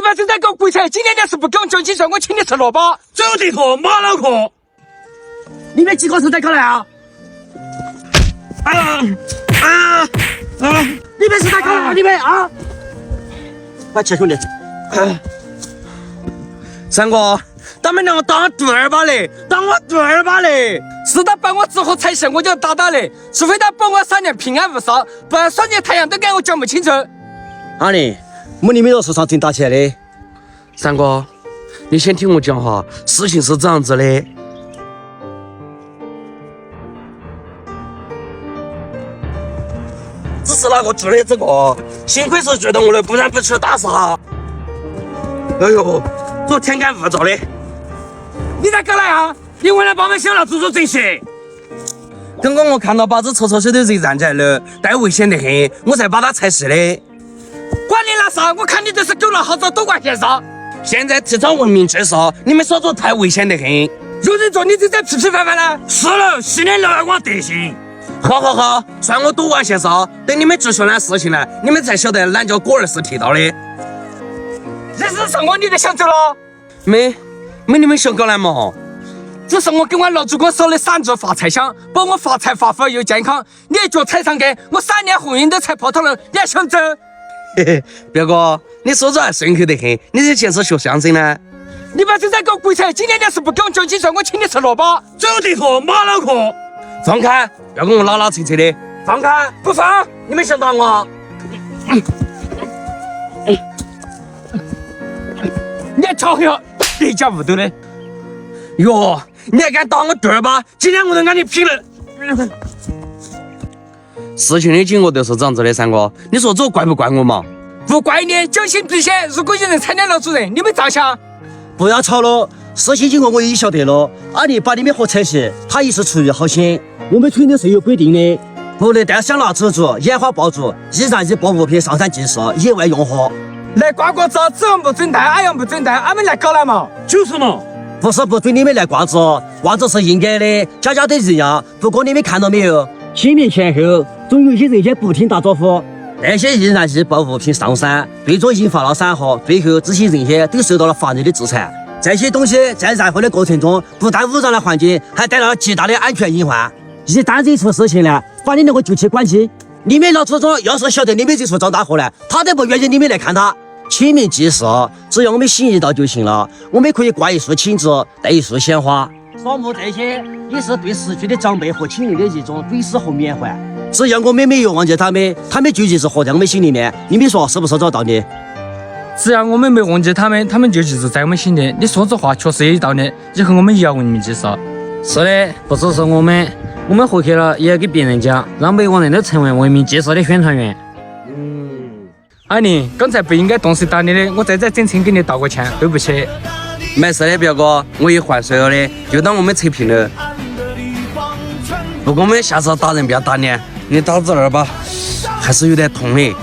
把正在搞鬼才，今天要是不给我讲清楚，我请你吃萝卜。走地壳，马脑壳。你们几个是在搞来啊？你们是在搞来？你们啊？快起兄弟！三哥，他们两个当我对儿把嘞，当我对儿把嘞。是他把我之后才信，我就打他嘞。除非他保我3年平安无事，不然3年太阳都给我讲不清楚。阿丽，我你们都是上真打起来的。三哥，你先听我讲哈，事情是这样子的。只是那个做的这个，幸亏是觉得我的，不然不去打死他。哎呦，昨天干误着的。你在搞来啊？你为了帮我们想了做这些。刚刚我看到把这臭臭水的人站在那，带危险得很，我才把他踩死的。管你那啥，我看你就是狗了好子多管闲事。现在提倡文明介绍，你们所做太危险得很。有人做你就在吃饭饭了。是了，洗脸了我德行。好，算我多管闲事。等你们继续那事情了，你们才晓得哪叫果儿是剃刀的。人是什么你都想走了？没你们想搞来嘛？只是我跟我老主公说的3句发财香，保我发财发福又健康。你一脚踩上去，我3年婚姻都踩破头了，你还想走？嘿嘿，表哥，你说着还顺口得很，你这钱是学相声呢？你把正在搞鬼才，今天要是不给我讲清楚，我请你吃萝卜。走地壳，马脑壳。放开，不要跟我拉拉扯扯的。放开，不放！你们想打我？你还吵呀？你家屋头的。哟，你还敢打我对儿吧？今天我都跟你拼了。事情的经过就是这样子的，三哥，你说这怪不怪我嘛？不怪你，将心比心。如果有人踩你老主人，你们照想。不要吵了，事情经过我已晓得了。阿丽把你们和拆卸，他也是出于好心。我们村的是有规定的，不能单想拿资助、烟花爆竹，依然以爆物品上山祭祀，野外用火。来刮瓜子，子王不准带，阿阳不准带，俺们来搞来嘛。就是嘛。不是不准你们来挂子，挂子是应该的，家家都一样。不过你们看到没有，前面前后总有些人先不听打招呼，那些依然以爆物品上山，最终引发了山河，最后这些人些都受到了法律的制裁。这些东西在燃火的过程中，不但污染了环境，还带来了极大的安全隐患。一旦惹出事情来，把你那个就去管起。你们老祖宗要是晓得你们这出张大火呢，他都不愿意你们来看他。清明祭祀，只要我们心意到就行了。我们可以挂一束青纸，带一束鲜花，扫墓这些也是对逝去的长辈和亲人的一种追思和缅怀。只要我们没有忘记他们，他们就一直活在我们心里面。你们说是不是这道理？只要我们没忘记他们，他们就一直在我们心里。你说这话确实有道理，以后我们也要文明祭祀。是的，不只是我们活去了，也要给别人讲，让每个人都成为文明祭祀的宣传员。阿宁，刚才不应该动手打你的，我在这整层给你道个歉，对不起。没事的，表哥，我也换水了的，就当我们扯平了。不过我们下次打人不要打脸，你打这儿吧，还是有点痛的。